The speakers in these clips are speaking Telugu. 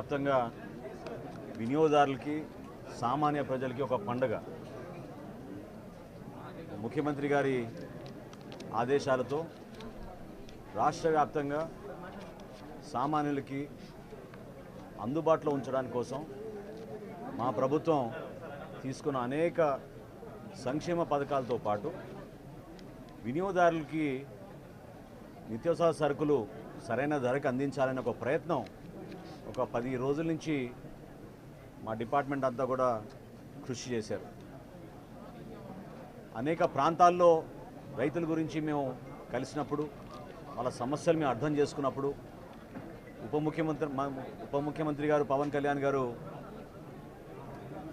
వ్యాప్తంగా వినియోగదారులకి సామాన్య ప్రజలకి ఒక పండుగ. ముఖ్యమంత్రి గారి ఆదేశాలతో రాష్ట్ర వ్యాప్తంగా సామాన్యులకి అందుబాటులో ఉంచడానికి కోసం మా ప్రభుత్వం తీసుకున్న అనేక సంక్షేమ పథకాలతో పాటు వినియోగదారులకి నిత్యావసర సరుకులు సరైన ధరకు అందించాలనే ఒక ప్రయత్నం ఒక 10 రోజుల నుంచి మా డిపార్ట్మెంట్ అంతా కూడా కృషి చేశారు. అనేక ప్రాంతాల్లో రైతుల గురించి మేము కలిసినప్పుడు వాళ్ళ సమస్యలు మేము అర్థం చేసుకున్నప్పుడు ఉప ముఖ్యమంత్రి గారు పవన్ కళ్యాణ్ గారు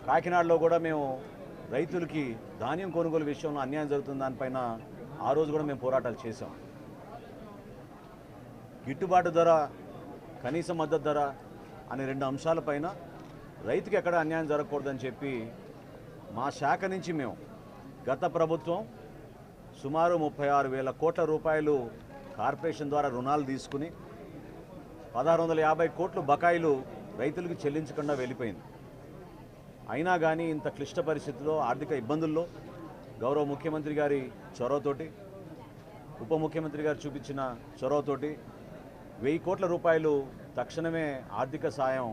కాకినాడలో కూడా మేము రైతులకి ధాన్యం కొనుగోలు విషయంలో అన్యాయం జరుగుతున్న దానిపైన ఆ రోజు కూడా మేము పోరాటాలు చేశాం. గిట్టుబాటు ధర, కనీస మద్దతు ధర అనే 2 అంశాలపైన రైతుకి ఎక్కడ అన్యాయం జరగకూడదని చెప్పి మా శాఖ నుంచి మేము గత ప్రభుత్వం సుమారు 36,000 కోట్ల రూపాయలు కార్పొరేషన్ ద్వారా రుణాలు తీసుకుని 1,650 కోట్లు బకాయిలు రైతులకు చెల్లించకుండా వెళ్ళిపోయింది. అయినా కానీ ఇంత క్లిష్ట పరిస్థితుల్లో, ఆర్థిక ఇబ్బందుల్లో గౌరవ ముఖ్యమంత్రి గారి చొరవతోటి, ఉప ముఖ్యమంత్రి గారు చూపించిన చొరవతోటి 1000 కోట్ల రూపాయలు తక్షణమే ఆర్థిక సాయం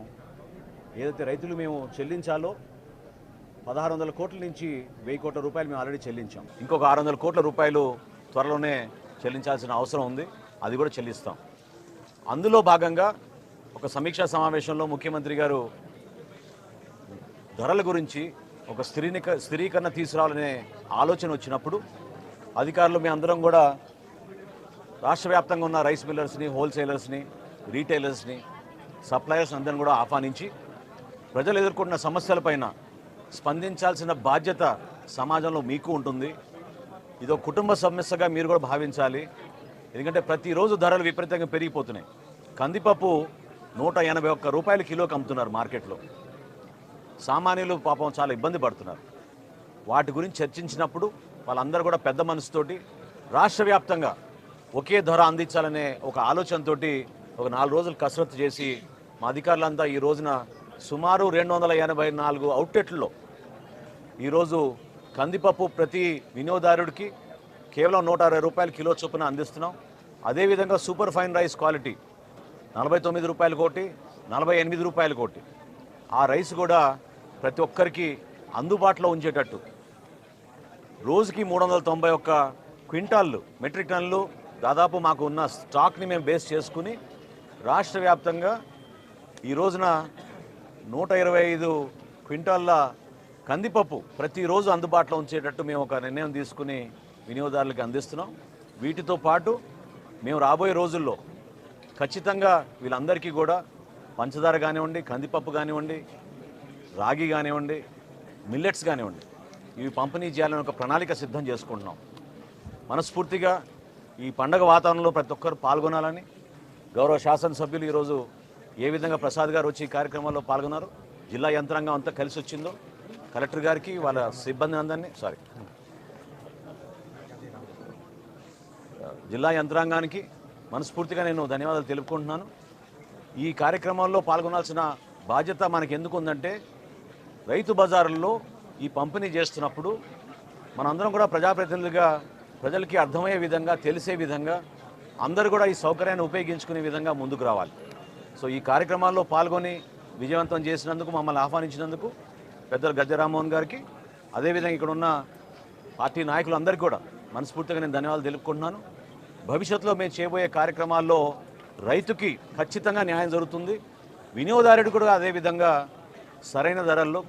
ఏదైతే రైతులు మేము చెల్లించాలో 1,600 కోట్ల నుంచి 1000 కోట్ల రూపాయలు మేము ఆల్రెడీ చెల్లించాం. ఇంకొక 600 కోట్ల రూపాయలు త్వరలోనే చెల్లించాల్సిన అవసరం ఉంది. అది కూడా చెల్లిస్తాం. అందులో భాగంగా ఒక సమీక్షా సమావేశంలో ముఖ్యమంత్రి గారు ధరల గురించి ఒక స్థిరీకరణ తీసుకురావాలనే ఆలోచన వచ్చినప్పుడు అధికారులు మేము అందరం కూడా రాష్ట్ర వ్యాప్తంగా ఉన్న రైస్ మిల్లర్స్ని, హోల్సేలర్స్ని, రీటైలర్స్ని, సప్లయర్స్ అందరిని కూడా ఆహ్వానించి ప్రజలు ఎదుర్కొంటున్న సమస్యలపైన స్పందించాల్సిన బాధ్యత సమాజంలో మీకు ఉంటుంది. ఇదో కుటుంబ సమస్యగా మీరు కూడా భావించాలి. ఎందుకంటే ప్రతిరోజు ధరలు విపరీతంగా పెరిగిపోతున్నాయి. కందిపప్పు 181 రూపాయలు కిలోకి అమ్ముతున్నారు మార్కెట్లో. సామాన్యులు పాపం చాలా ఇబ్బంది పడుతున్నారు. వాటి గురించి చర్చించినప్పుడు వాళ్ళందరూ కూడా పెద్ద మనసుతోటి రాష్ట్ర వ్యాప్తంగా ఒకే ధర అందించాలనే ఒక ఆలోచనతోటి ఒక 4 రోజులు కసరత్తు చేసి మా అధికారులంతా ఈ రోజున సుమారు 284 అవుట్లెట్లలో ఈరోజు కందిపప్పు ప్రతి వినియోగదారుడికి కేవలం 160 రూపాయల కిలో చొప్పున అందిస్తున్నాం. అదేవిధంగా సూపర్ ఫైన్ రైస్ క్వాలిటీ 49 రూపాయలు కోటి, 48 రూపాయలు కోటి ఆ రైస్ కూడా ప్రతి ఒక్కరికి అందుబాటులో ఉంచేటట్టు రోజుకి 391 క్వింటాళ్ళు, మెట్రిక్ టన్నులు దాదాపు మాకు ఉన్న స్టాక్ని మేము బేస్ చేసుకుని రాష్ట్ర వ్యాప్తంగా ఈ రోజున 125 క్వింటాళ్ళ కందిపప్పు ప్రతిరోజు అందుబాటులో ఉంచేటట్టు మేము ఒక నిర్ణయం తీసుకుని వినియోగదారులకు అందిస్తున్నాం. వీటితో పాటు మేము రాబోయే రోజుల్లో ఖచ్చితంగా వీళ్ళందరికీ కూడా పంచదార కానివ్వండి, కందిపప్పు కానివ్వండి, రాగి కానివ్వండి, మిల్లెట్స్ కానివ్వండి, ఇవి పంపిణీ చేయాలని ఒక ప్రణాళిక సిద్ధం చేసుకుంటున్నాం. మనస్ఫూర్తిగా ఈ పండగ వాతావరణంలో ప్రతి ఒక్కరు పాల్గొనాలని గౌరవ శాసనసభ్యులు ఈరోజు ఏ విధంగా ప్రసాద్ గారు వచ్చి ఈ కార్యక్రమాల్లో పాల్గొన్నారు, జిల్లా యంత్రాంగం అంతా కలిసి వచ్చిందో, కలెక్టర్ గారికి వాళ్ళ సిబ్బంది అందరినీ జిల్లా యంత్రాంగానికి మనస్ఫూర్తిగా నేను ధన్యవాదాలు తెలుపుకుంటున్నాను. ఈ కార్యక్రమాల్లో పాల్గొనాల్సిన బాధ్యత మనకి ఎందుకు ఉందంటే రైతు బజారుల్లో ఈ పంపిణీ చేస్తున్నప్పుడు మనందరం కూడా ప్రజాప్రతినిధులుగా ప్రజలకి అర్థమయ్యే విధంగా, తెలిసే విధంగా అందరూ కూడా ఈ సౌకర్యాన్ని ఉపయోగించుకునే విధంగా ముందుకు రావాలి. సో ఈ కార్యక్రమాల్లో పాల్గొని విజయవంతం చేసినందుకు, మమ్మల్ని ఆహ్వానించినందుకు పెద్దలు గద్దె రామ్మోహన్ గారికి, అదేవిధంగా ఇక్కడ ఉన్న పార్టీ నాయకులందరికీ కూడా మనస్ఫూర్తిగా నేను ధన్యవాదాలు తెలుపుకుంటున్నాను. భవిష్యత్తులో మేము చేయబోయే కార్యక్రమాల్లో రైతుకి ఖచ్చితంగా న్యాయం జరుగుతుంది, వినియోగదారుడు కూడా అదేవిధంగా సరైన ధరల్లో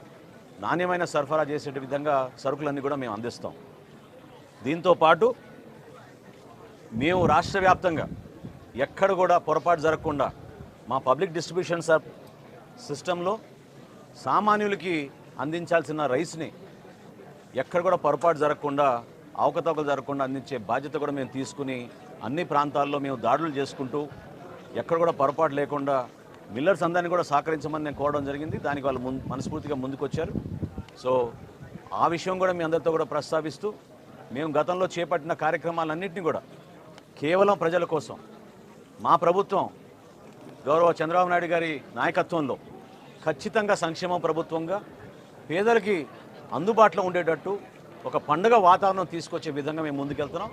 నాణ్యమైన సరఫరా చేసే విధంగా సరుకులన్నీ కూడా మేము అందిస్తాం. దీంతో పాటు మేము రాష్ట్ర వ్యాప్తంగా ఎక్కడ కూడా పొరపాటు జరగకుండా మా పబ్లిక్ డిస్ట్రిబ్యూషన్ సిస్టంలో సామాన్యులకి అందించాల్సిన రైస్ని ఎక్కడ కూడా పొరపాటు జరగకుండా, అవకతవకలు జరగకుండా అందించే బాధ్యత కూడా మేము తీసుకుని అన్ని ప్రాంతాల్లో మేము దాడులు చేసుకుంటూ ఎక్కడ కూడా పొరపాటు లేకుండా మిల్లర్స్ అందరినీ కూడా సహకరించమని నేను కోరడం జరిగింది. దానికి వాళ్ళు మనస్ఫూర్తిగా ముందుకొచ్చారు. సో ఆ విషయం కూడా మీ అందరితో కూడా ప్రస్తావిస్తూ మేము గతంలో చేపట్టిన కార్యక్రమాలన్నింటినీ కూడా కేవలం ప్రజల కోసం మా ప్రభుత్వం గౌరవ చంద్రబాబు నాయుడు గారి నాయకత్వంలో ఖచ్చితంగా సంక్షేమ ప్రభుత్వంగా పేదలకి అందుబాటులో ఉండేటట్టు ఒక పండుగ వాతావరణం తీసుకొచ్చే విధంగా మేము ముందుకెళ్తున్నాం.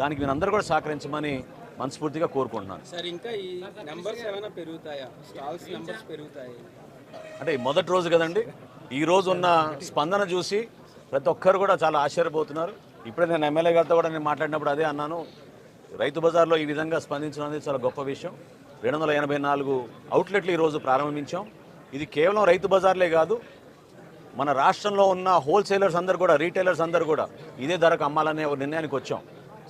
దానికి మీరందరూ కూడా సహకరించమని మనస్ఫూర్తిగా కోరుకుంటున్నాను. సార్ ఇంకా ఈ నెంబర్స్ ఏమైనా పెరుగుతాయా? స్టాల్స్ నెంబర్స్ పెరుగుతాయి అంటే మొదటి రోజు కదండి. ఈ రోజు ఉన్న స్పందన చూసి ప్రతి ఒక్కరు కూడా చాలా ఆశ్చర్యపోతున్నారు. ఇప్పుడే నేను ఎమ్మెల్యే గారితో కూడా నేను మాట్లాడినప్పుడు అదే అన్నాను, రైతు బజార్లో ఈ విధంగా స్పందించడం అనేది చాలా గొప్ప విషయం. 284 అవుట్లెట్లు ఈరోజు ప్రారంభించాం. ఇది కేవలం రైతు బజార్లే కాదు, మన రాష్ట్రంలో ఉన్న హోల్సేలర్స్ అందరూ కూడా, రీటైలర్స్ అందరూ కూడా ఇదే ధరకు అమ్మాలనే ఒక నిర్ణయానికి వచ్చాం.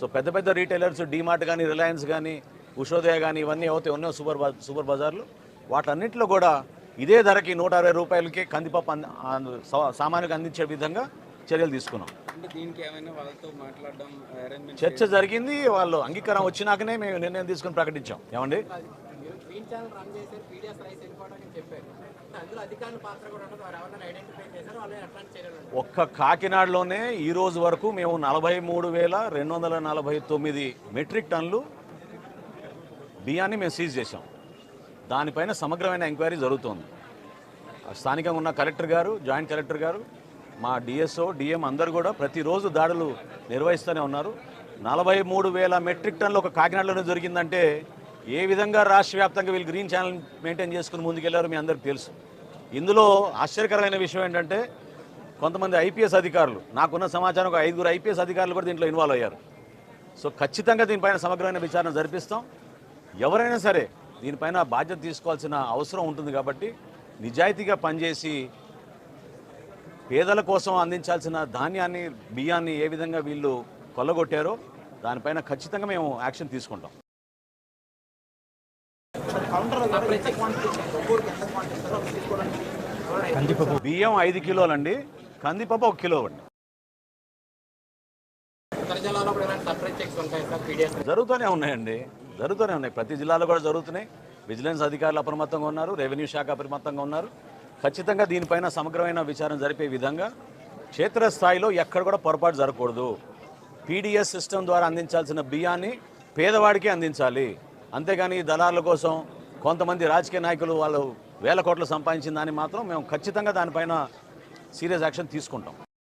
సో పెద్ద పెద్ద రీటైలర్స్ డీమార్ట్ కానీ, రిలయన్స్ కానీ, ఉషోదయ కానీ ఇవన్నీ అవుతాయి ఉన్నాయో సూపర్ బజార్లు, వాటన్నింటిలో కూడా ఇదే ధరకి 160 రూపాయలకి కందిపప్పు సామాన్యులకు అందించే విధంగా చర్యలు తీసుకున్నాం. అంటే దీనికి ఏమైనా వాళ్ళతో మాట్లాడడం అరేంజ్మెంట్ చర్చ జరిగింది. వాళ్ళు అంగీకారం వచ్చినాకనే మేము నిర్ణయం తీసుకుని ప్రకటించాం. ఏమండి ఒక్క కాకినాడలోనే ఈ రోజు వరకు మేము 43,249 మెట్రిక్ టన్నులు బియ్యాన్ని మేము సీజ్ చేశాం. దానిపైన సమగ్రమైన ఎంక్వైరీ జరుగుతోంది. స్థానికంగా ఉన్న కలెక్టర్ గారు, జాయింట్ కలెక్టర్ గారు, మా డిఎస్ఓ, డిఎం అందరూ కూడా ప్రతిరోజు దాడులు నిర్వహిస్తూనే ఉన్నారు. 43,000 మెట్రిక్ టన్నులు ఒక కాకినాడలోనే దొరికిందంటే ఏ విధంగా రాష్ట్ర వ్యాప్తంగా వీళ్ళు గ్రీన్ ఛానల్ మెయింటైన్ చేసుకుని ముందుకెళ్లారో మీ అందరికీ తెలుసు. ఇందులో ఆశ్చర్యకరమైన విషయం ఏంటంటే కొంతమంది ఐపీఎస్ అధికారులు, నాకున్న సమాచారం ఒక 5 ఐపీఎస్ అధికారులు కూడా దీంట్లో ఇన్వాల్వ్ అయ్యారు. సో ఖచ్చితంగా దీనిపైన సమగ్రమైన విచారణ జరిపిస్తాం. ఎవరైనా సరే దీనిపైన బాధ్యత తీసుకోవాల్సిన అవసరం ఉంటుంది. కాబట్టి నిజాయితీగా పనిచేసి పేదల కోసం అందించాల్సిన ధాన్యాన్ని, బియ్యాన్ని ఏ విధంగా వీళ్ళు కొల్లగొట్టారో దానిపైన ఖచ్చితంగా మేము యాక్షన్ తీసుకుంటాం. బియ్యం 5 కిలోలండి, కందిపప్పు 1 కిలో అండి. జరుగుతూనే ఉన్నాయండి, జరుగుతూనే ఉన్నాయి. ప్రతి జిల్లాలో కూడా జరుగుతున్నాయి. విజిలెన్స్ అధికారులు అప్రమత్తంగా ఉన్నారు, రెవెన్యూ శాఖ అప్రమత్తంగా ఉన్నారు. ఖచ్చితంగా దీనిపైన సమగ్రమైన విచారణ జరిపే విధంగా క్షేత్రస్థాయిలో ఎక్కడ కూడా పొరపాటు జరగకూడదు. పీడిఎస్ సిస్టమ్ ద్వారా అందించాల్సిన బియ్యాన్ని పేదవాడికి అందించాలి. అంతేగాని దళారుల కోసం కొంతమంది రాజకీయ నాయకులు వాళ్ళు వేల కోట్లు సంపాదించిన దాన్ని మాత్రం మేము ఖచ్చితంగా దానిపైన సీరియస్ యాక్షన్ తీసుకుంటాం.